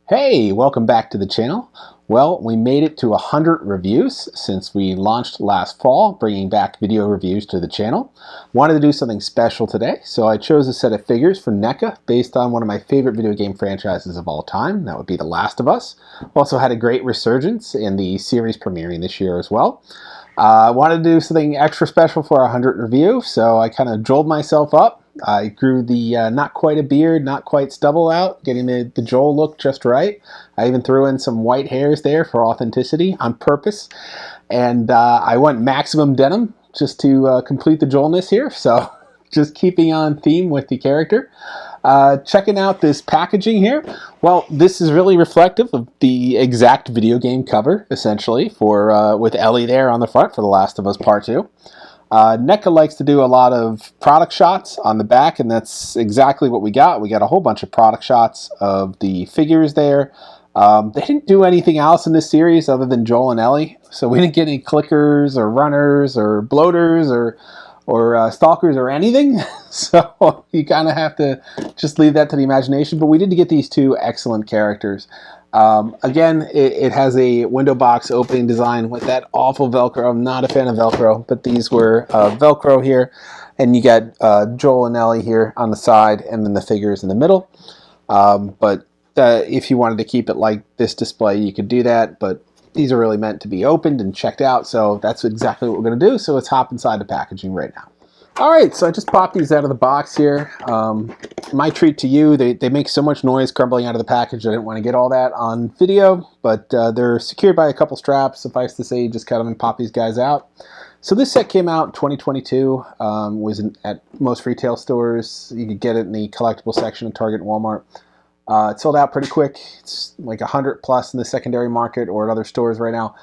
Hey, welcome back to the channel. Well, we made it to 100 reviews since we launched last fall, bringing back video reviews to the channel. Wanted to do something special today, so I chose a set of figures from NECA based on one of my favorite video game franchises of all time. That would be The Last of Us. Also had a great resurgence in the series premiering this year as well. I wanted to do something extra special for our 100 review, so I kind of joeled myself up. I grew the not quite a beard, not quite stubble out, getting the Joel look just right. I even threw in some white hairs there for authenticity on purpose. And I went maximum denim just to complete the Joelness here. So just keeping on theme with the character. Checking out this packaging here. Well, this is really reflective of the exact video game cover, essentially, for with Ellie there on the front for The Last of Us Part 2. NECA likes to do a lot of product shots on the back, and that's exactly what we got. We got a whole bunch of product shots of the figures there. They didn't do anything else in this series other than Joel and Ellie, so we didn't get any clickers or runners or bloaters or stalkers or anything. So you kind of have to just leave that to the imagination. But we did get these two excellent characters. Again, it has a window box opening design with that awful Velcro. I'm not a fan of Velcro, but these were Velcro here. And you got Joel and Ellie here on the side, and then the figures in the middle. But if you wanted to keep it like this display, you could do that. But these are really meant to be opened and checked out, so that's exactly what we're going to do. So let's hop inside the packaging right now. All right, so I just popped these out of the box here. My treat to you, they make so much noise crumbling out of the package, I didn't want to get all that on video, but they're secured by a couple straps. Suffice to say, you just cut them and pop these guys out. So this set came out in 2022, was at most retail stores. You could get it in the collectible section of Target and Walmart. It sold out pretty quick. It's like 100 plus in the secondary market or at other stores right now.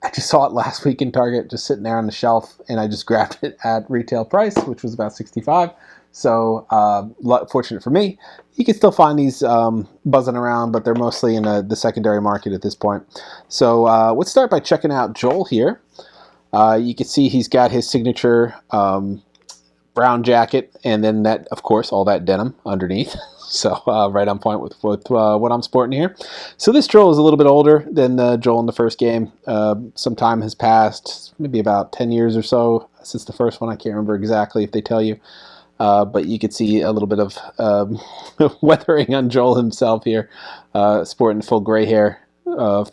I just saw it last week in Target, just sitting there on the shelf, and I just grabbed it at retail price, which was about $65. So fortunate for me. You can still find these buzzing around, but they're mostly in the secondary market at this point. So let's start by checking out Joel here. You can see he's got his signature brown jacket, and then that, of course, all that denim underneath. So right on point with what I'm sporting here. So this Joel is a little bit older than Joel in the first game. Some time has passed, maybe about 10 years or so since the first one. I can't remember exactly if they tell you. But you could see a little bit of weathering on Joel himself here, sporting full gray hair,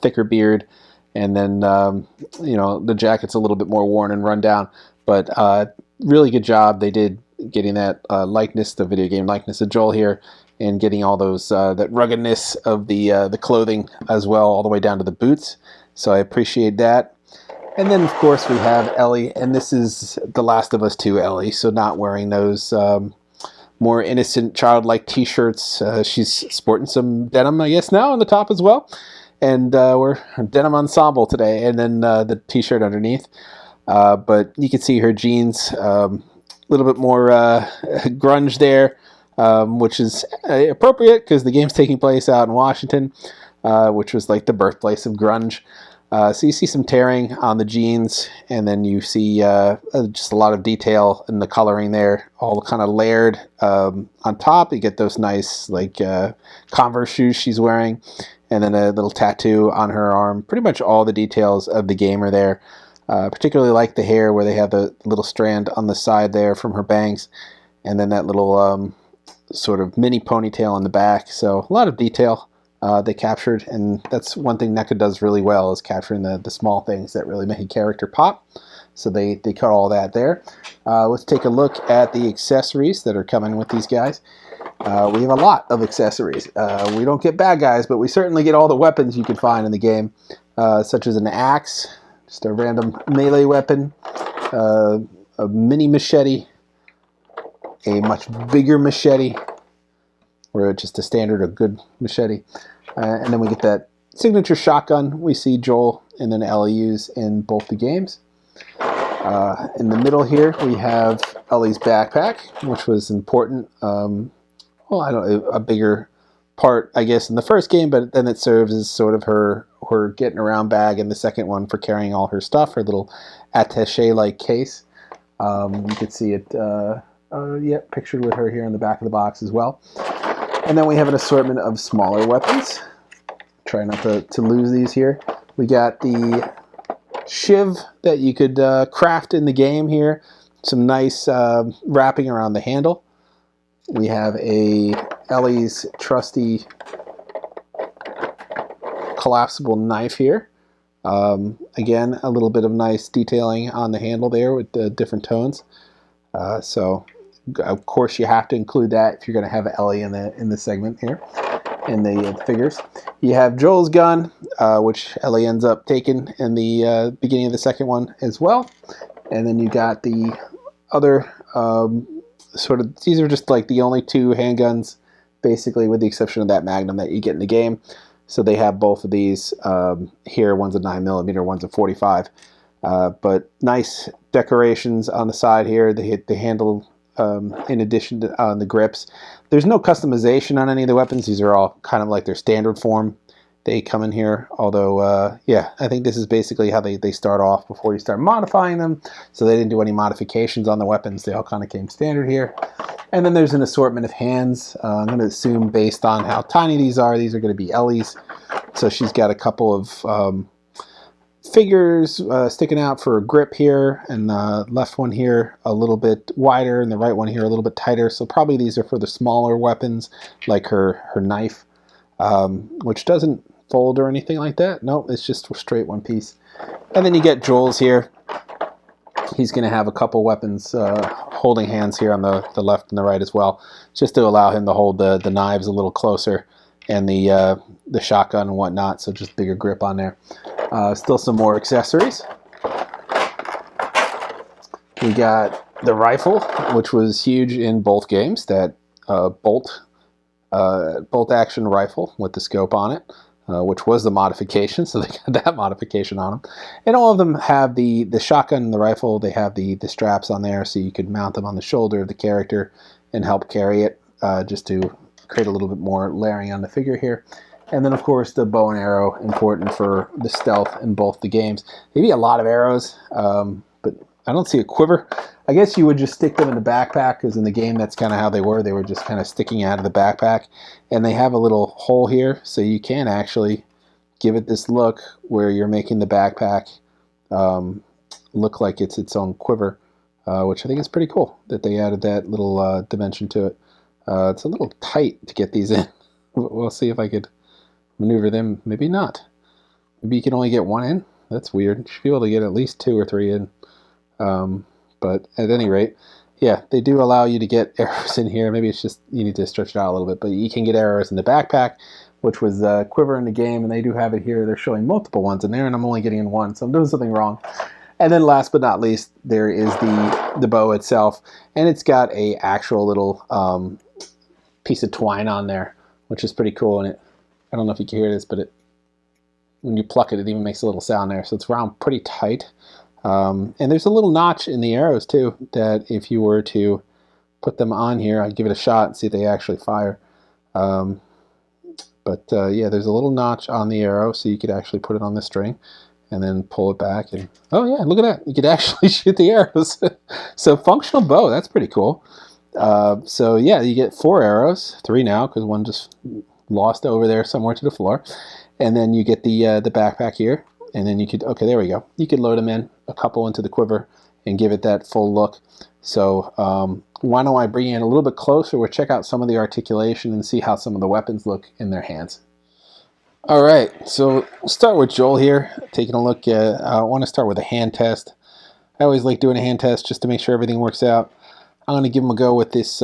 thicker beard, and then you know, the jacket's a little bit more worn and run down. But really good job they did getting that likeness, the video game likeness of Joel here, and getting all those that ruggedness of the clothing as well, all the way down to the boots. So I appreciate that. And then of course we have Ellie, and this is The Last of Us 2 Ellie, so not wearing those more innocent, childlike t-shirts. She's sporting some denim, I guess, now on the top as well. And we're a denim ensemble today, and then the t-shirt underneath. But you can see her jeans, a little bit more grunge there, which is appropriate because the game's taking place out in Washington, which was like the birthplace of grunge. So you see some tearing on the jeans, and then you see just a lot of detail in the coloring there, all kind of layered on top. You get those nice like Converse shoes she's wearing, and then a little tattoo on her arm. Pretty much all the details of the game are there. Particularly like the hair, where they have the little strand on the side there from her bangs, and then that little sort of mini ponytail on the back. So a lot of detail they captured, and that's one thing NECA does really well, is capturing the small things that really make a character pop. So they cut all that there. Let's take a look at the accessories that are coming with these guys. We have a lot of accessories. We don't get bad guys, but we certainly get all the weapons you can find in the game, such as an axe, just a random melee weapon, a mini machete, a much bigger machete, or just a standard or good machete. And then we get that signature shotgun we see Joel and then Ellie use in both the games. In the middle here we have Ellie's backpack, which was important. Well, I don't know, a bigger part, I guess, in the first game, but then it serves as sort of her getting around bag in the second one for carrying all her stuff, her little attaché-like case. You can see it, pictured with her here in the back of the box as well. And then we have an assortment of smaller weapons. try not to lose these here. We got the shiv that you could craft in the game here. Some nice wrapping around the handle. We have a Ellie's trusty collapsible knife here. Again, a little bit of nice detailing on the handle there with the different tones. So, of course, you have to include that if you're going to have Ellie in the segment here, in the figures. You have Joel's gun, which Ellie ends up taking in the beginning of the second one as well. And then you got the other sort of, these are just like the only two handguns, basically, with the exception of that Magnum that you get in the game. So they have both of these here. One's a 9mm, one's a 45. But nice decorations on the side here. They handle, in addition to on the grips. There's no customization on any of the weapons. These are all kind of like their standard form. They come in here, although, yeah, I think this is basically how they start off before you start modifying them. So they didn't do any modifications on the weapons. They all kind of came standard here. And then there's an assortment of hands. I'm going to assume based on how tiny these are going to be Ellie's. So she's got a couple of figures sticking out for a grip here, and the left one here a little bit wider, and the right one here a little bit tighter. So probably these are for the smaller weapons, like her knife, which doesn't fold or anything like that. No, it's just straight one piece. And then you get Joel's here. He's going to have a couple weapons holding hands here on the left and the right as well, just to allow him to hold the knives a little closer, and the shotgun and whatnot, so just bigger grip on there. Still some more accessories. We got the rifle, which was huge in both games, that bolt action rifle with the scope on it, which was the modification, so they got that modification on them. And all of them have the shotgun and the rifle. They have the straps on there, so you could mount them on the shoulder of the character and help carry it, just to create a little bit more layering on the figure here. And then, of course, the bow and arrow, important for the stealth in both the games. Maybe a lot of arrows, but I don't see a quiver. I guess you would just stick them in the backpack, because in the game that's kind of how they were. They were just kind of sticking out of the backpack. And they have a little hole here, so you can actually give it this look where you're making the backpack look like it's its own quiver, which I think is pretty cool that they added that little dimension to it. It's a little tight to get these in. We'll see if I could maneuver them. Maybe not. Maybe you can only get one in. That's weird. You should be able to get at least 2 or 3 in. But at any rate, yeah, they do allow you to get arrows in here. Maybe it's just you need to stretch it out a little bit, but you can get arrows in the backpack, which was quiver in the game, and they do have it here. They're showing multiple ones in there, and I'm only getting in one, so I'm doing something wrong. And then last but not least, there is the bow itself, and it's got a actual little piece of twine on there, which is pretty cool. And I don't know if you can hear this, but when you pluck it, it even makes a little sound there. So it's wound pretty tight. And there's a little notch in the arrows too, that if you were to put them on here, I'd give it a shot and see if they actually fire. Yeah, there's a little notch on the arrow, so you could actually put it on the string and then pull it back, and oh yeah, look at that, you could actually shoot the arrows. So functional bow, that's pretty cool. So yeah, you get 4 arrows, 3 now because one just lost over there somewhere to the floor. And then you get the backpack here, and then you could, okay, there we go. You could load them in, a couple into the quiver, and give it that full look. So why don't I bring you in a little bit closer? We'll check out some of the articulation and see how some of the weapons look in their hands. All right, so we'll start with Joel here, taking a look at, I want to start with a hand test. I always like doing a hand test just to make sure everything works out. I'm going to give him a go with this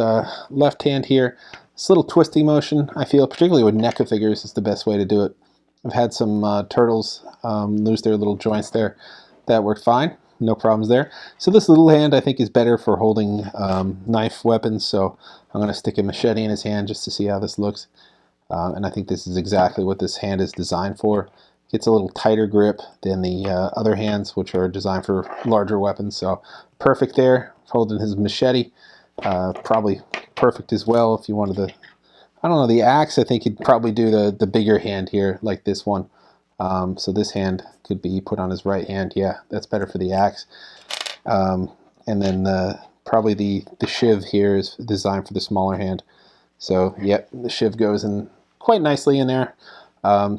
left hand here. This little twisting motion, I feel, particularly with NECA figures, is the best way to do it. I've had some turtles lose their little joints there. That worked fine. No problems there. So this little hand, I think, is better for holding knife weapons. So I'm going to stick a machete in his hand just to see how this looks. And I think this is exactly what this hand is designed for. Gets a little tighter grip than the other hands, which are designed for larger weapons. So perfect there, holding his machete. Probably perfect as well if you wanted to, I don't know, the axe. I think you'd probably do the bigger hand here, like this one. So this hand could be put on his right hand. Yeah, that's better for the axe. And then probably the shiv here is designed for the smaller hand. So yep, the shiv goes in quite nicely in there.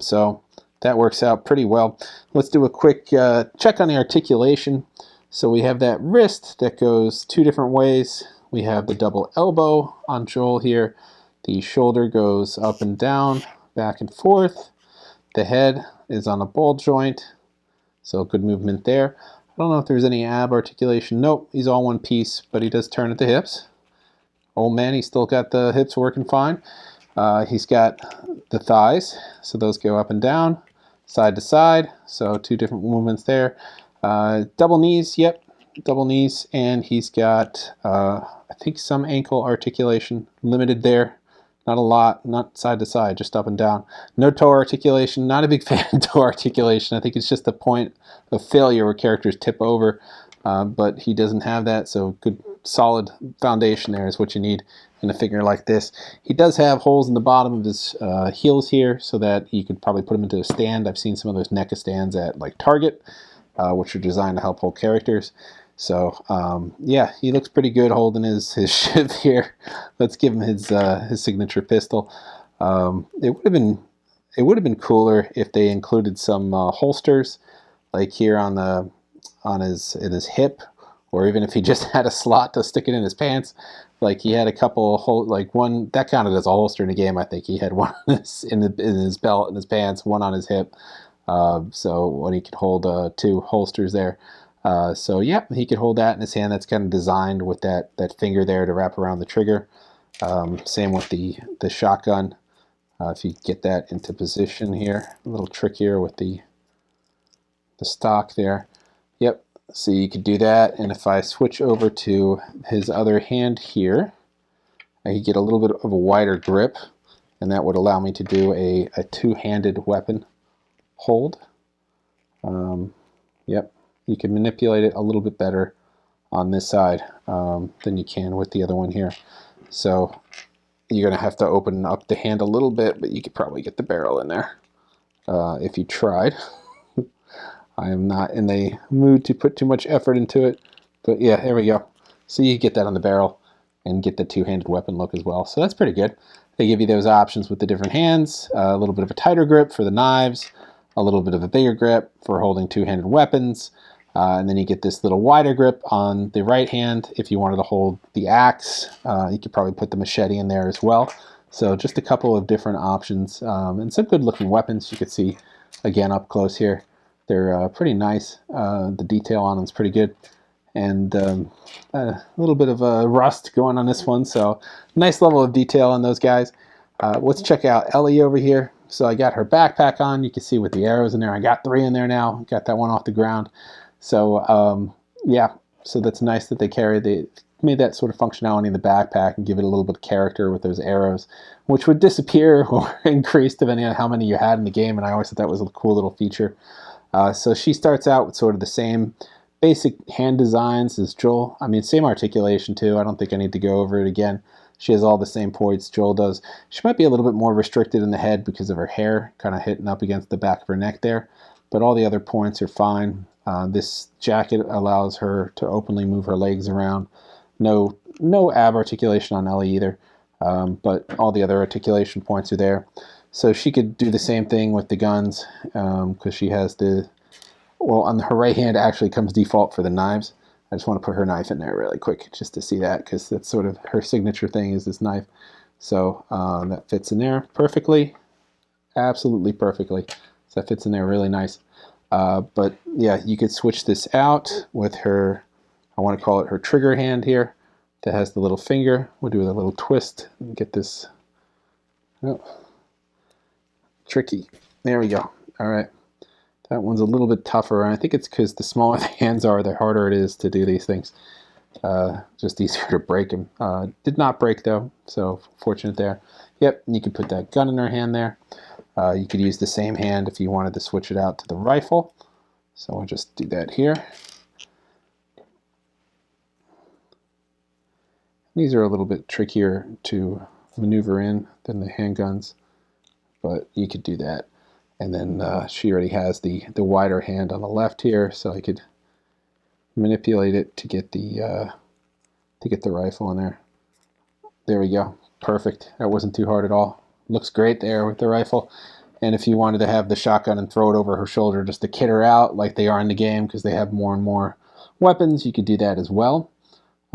So that works out pretty well. Let's do a quick check on the articulation. So we have that wrist that goes two different ways. We have the double elbow on Joel here. The shoulder goes up and down, back and forth. The head is on a ball joint, so good movement there. I don't know if there's any ab articulation. Nope, he's all one piece, but he does turn at the hips. Old man, he's still got the hips working fine. He's got the thighs, so those go up and down, side to side, so two different movements there. Double knees, yep, double knees, and he's got, I think, some ankle articulation, limited there. Not a lot, not side to side, just up and down. No toe articulation, not a big fan of toe articulation. I think it's just a point of failure where characters tip over, but he doesn't have that, so good solid foundation there is what you need in a figure like this. He does have holes in the bottom of his heels here so that you could probably put him into a stand. I've seen some of those NECA stands at like Target, which are designed to help hold characters. So yeah, he looks pretty good holding his shiv here. Let's give him his signature pistol. It would have been cooler if they included some holsters, like here on his hip, or even if he just had a slot to stick it in his pants. Like he had a couple, like one that counted as a holster in the game. I think he had one in his belt, in his pants, one on his hip. So when he could hold two holsters there. So yeah, he could hold that in his hand. That's kind of designed with that finger there to wrap around the trigger. Same with the shotgun. If you get that into position here, a little trick here with the stock there. Yep, so you could do that. And if I switch over to his other hand here, I could get a little bit of a wider grip, and that would allow me to do a two-handed weapon hold. Yep. You can manipulate it a little bit better on this side than you can with the other one here. So you're going to have to open up the hand a little bit, but you could probably get the barrel in there if you tried. I am not in the mood to put too much effort into it, but yeah, there we go. So you get that on the barrel and get the two-handed weapon look as well. So that's pretty good. They give you those options with the different hands, a little bit of a tighter grip for the knives, a little bit of a bigger grip for holding two-handed weapons, and then you get this little wider grip on the right hand if you wanted to hold the axe. You could probably put the machete in there as well. So just a couple of different options, and some good looking weapons you could see again up close here. They're pretty nice. The detail on them is pretty good, and a little bit of rust going on this one, so nice level of detail on those guys. Let's check out Ellie over here. So I got her backpack on. You can see with the arrows in there. I got 3 in there now. Got that one off the ground. So yeah, so that's nice that they made that sort of functionality in the backpack and give it a little bit of character with those arrows, which would disappear or increase depending on how many you had in the game. And I always thought that was a cool little feature. So she starts out with sort of the same basic hand designs as Joel. I mean, same articulation too. I don't think I need to go over it again. She has all the same points Joel does. She might be a little bit more restricted in the head because of her hair kind of hitting up against the back of her neck there, but all the other points are fine. This jacket allows her to openly move her legs around. No ab articulation on Ellie either, but all the other articulation points are there. So she could do the same thing with the guns because she has well, on her right hand actually comes default for the knives. I just want to put her knife in there really quick just to see that, because that's sort of her signature thing is this knife. So that fits in there perfectly, absolutely perfectly. So that fits in there really nice. But yeah, you could switch this out with her, I want to call it her trigger hand here, that has the little finger. We'll do a little twist and get this, oh, tricky. There we go. All right. That one's a little bit tougher, and I think it's because the smaller the hands are, the harder it is to do these things. Just easier to break them. Did not break though, so fortunate there. Yep, and you can put that gun in her hand there. You could use the same hand if you wanted to switch it out to the rifle. So I'll just do that here. These are a little bit trickier to maneuver in than the handguns, but you could do that. And then she already has the wider hand on the left here, so I could manipulate it to get the rifle in there. There we go. Perfect. That wasn't too hard at all. Looks great there with the rifle. And if you wanted to have the shotgun and throw it over her shoulder just to kit her out like they are in the game, because they have more and more weapons, you could do that as well.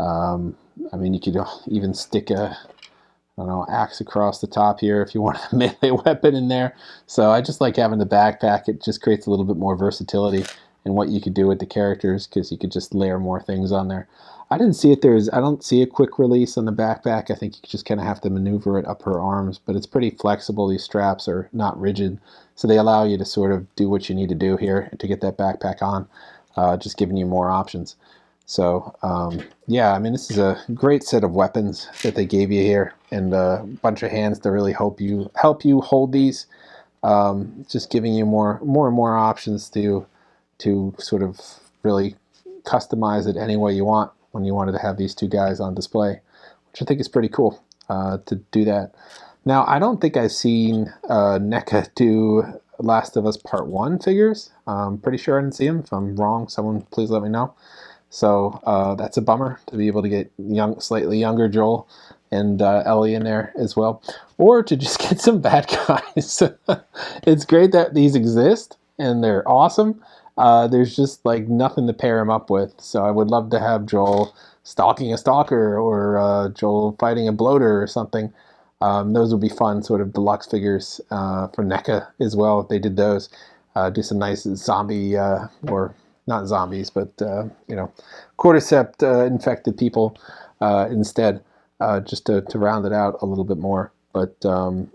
I mean, you could even stick a, I don't know, axe across the top here if you want a melee weapon in there. So I just like having the backpack. It just creates a little bit more versatility in what you could do with the characters, because you could just layer more things on there. I didn't see it. I don't see a quick release on the backpack. I think you just kind of have to maneuver it up her arms, but it's pretty flexible. These straps are not rigid, so they allow you to sort of do what you need to do here to get that backpack on, just giving you more options. So yeah, I mean, this is a great set of weapons that they gave you here, and a bunch of hands to really help you hold these. Just giving you more and more options to sort of really customize it any way you want when you wanted to have these two guys on display, which I think is pretty cool to do that. Now, I don't think I've seen NECA do Last of Us Part 1 figures. I'm pretty sure I didn't see them. If I'm wrong, someone please let me know. So that's a bummer to be able to get slightly younger Joel and Ellie in there as well, or to just get some bad guys. It's great that these exist and they're awesome. There's just like nothing to pair them up with. So I would love to have Joel stalking a stalker, or Joel fighting a bloater or something. Those would be fun sort of deluxe figures for NECA as well if they did those. Do some nice zombie or not zombies, but you know, cordyceps infected people instead, just to round it out a little bit more. But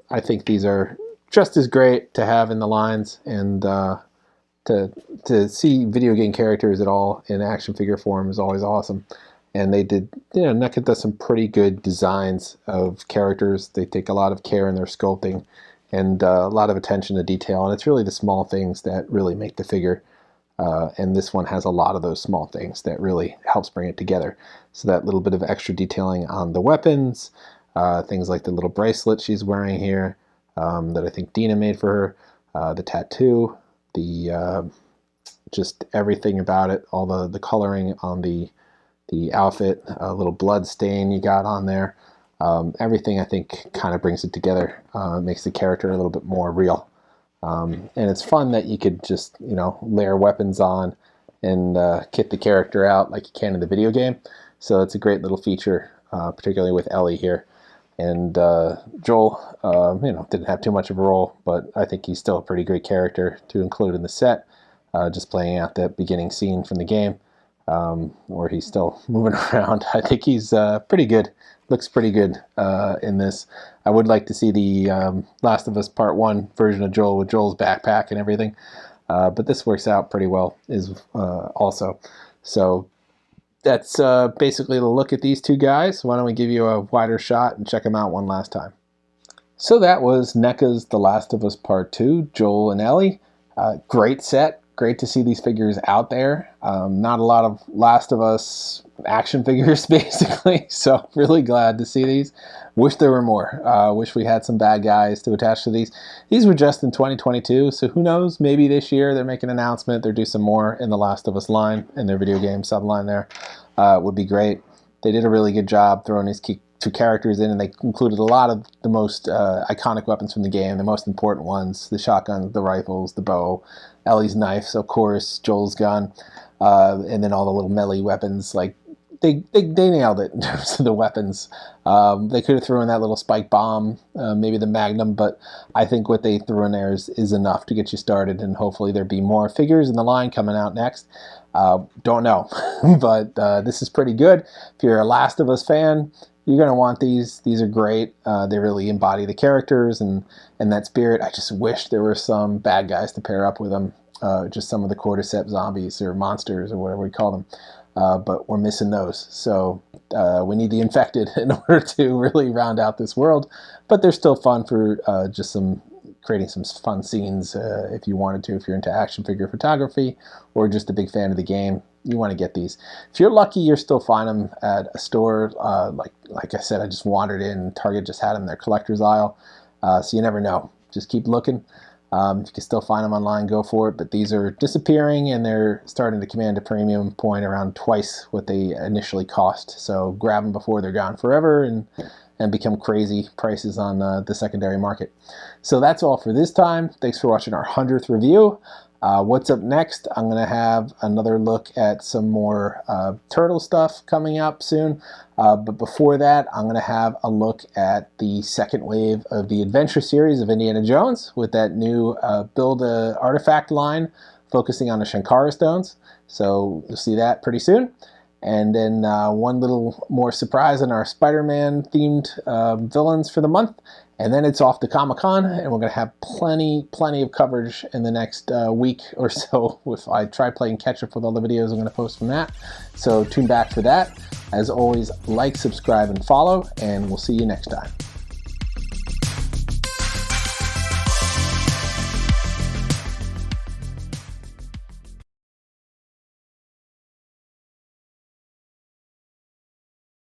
I think these are just as great to have in the lines, and to see video game characters at all in action figure form is always awesome. And they did, you know, NECA does some pretty good designs of characters. They take a lot of care in their sculpting and a lot of attention to detail, and it's really the small things that really make the figure. And this one has a lot of those small things that really helps bring it together. So that little bit of extra detailing on the weapons, things like the little bracelet she's wearing here that I think Dina made for her, the tattoo, the just everything about it, all the coloring on the outfit, a little blood stain you got on there. Everything I think kind of brings it together, makes the character a little bit more real. And it's fun that you could just, you know, layer weapons on and kit the character out like you can in the video game. So it's a great little feature, particularly with Ellie here. And Joel, you know, didn't have too much of a role, but I think he's still a pretty great character to include in the set, just playing out that beginning scene from the game, where he's still moving around. I think he's pretty good. Looks pretty good in this. I would like to see the Last of Us Part 1 version of Joel with Joel's backpack and everything. But this works out pretty well also. So that's basically the look at these two guys. Why don't we give you a wider shot and check them out one last time. So that was NECA's The Last of Us Part 2, Joel and Ellie. Great set. Great to see these figures out there. Not a lot of Last of Us action figures, basically, so really glad to see these. Wish there were more. Wish we had some bad guys to attach to these. These were just in 2022, so who knows, maybe this year they're making an announcement, they'll do some more in the Last of Us line, in their video game subline there. Would be great. They did a really good job throwing these two characters in, and they included a lot of the most iconic weapons from the game, the most important ones, the shotguns, the rifles, the bow, Ellie's knives, of course, Joel's gun, and then all the little melee weapons. Like they nailed it in terms of the weapons. They could have thrown in that little spike bomb, maybe the Magnum, but I think what they threw in there is enough to get you started, and hopefully there'll be more figures in the line coming out next. Don't know, but this is pretty good. If you're a Last of Us fan, you're going to want these. These are great. They really embody the characters and that spirit. I just wish there were some bad guys to pair up with them. Just some of the cordyceps zombies or monsters or whatever we call them. But we're missing those. So we need the infected in order to really round out this world. But they're still fun for just creating some fun scenes if you wanted to, if you're into action figure photography or just a big fan of the game. You want to get these. If you're lucky, you'll still find them at a store. Like I said, I just wandered in. Target just had them in their collector's aisle. So you never know. Just keep looking. If you can still find them online, go for it. But these are disappearing, and they're starting to command a premium point around twice what they initially cost. So grab them before they're gone forever, and and become crazy prices on the secondary market. So that's all for this time. Thanks for watching our 100th review. What's up next? I'm going to have another look at some more turtle stuff coming up soon. But before that, I'm going to have a look at the second wave of the adventure series of Indiana Jones with that new Build a Artifact line focusing on the Shankara stones. So you'll see that pretty soon. And then one little more surprise on our Spider-Man themed villains for the month. And then it's off to Comic-Con, and we're going to have plenty of coverage in the next week or so. If I try playing catch-up with all the videos I'm going to post from that. So tune back for that. As always, like, subscribe, and follow, and we'll see you next time.